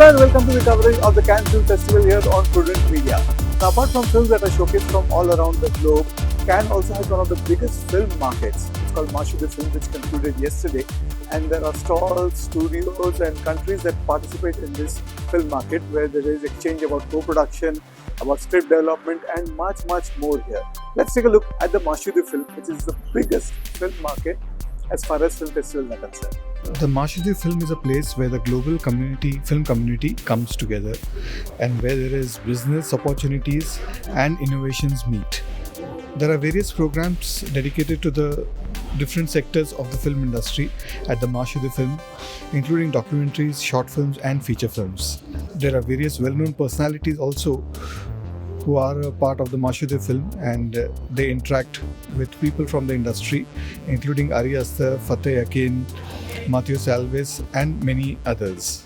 Hello and welcome to the coverage of the Cannes Film Festival here on Prudent Media. Now, apart from films that are showcased from all around the globe, Cannes also has one of the biggest film markets. It's called Marché du Film, which concluded yesterday. And there are stalls, studios and countries that participate in this film market where there is exchange about co-production, about script development and much more here. Let's take a look at the Marché du Film, which is the biggest film market as far as film festivals are concerned. The Marché du Film is a place where the global film community comes together and where there is business opportunities and innovations meet. There are various programs dedicated to the different sectors of the film industry at the Marché du Film, including documentaries, short films and feature films. There are various well-known personalities also who are a part of the Marché du Film, and they interact with people from the industry, including Ari Aster, Fateh Akin, Matthew Salves and many others.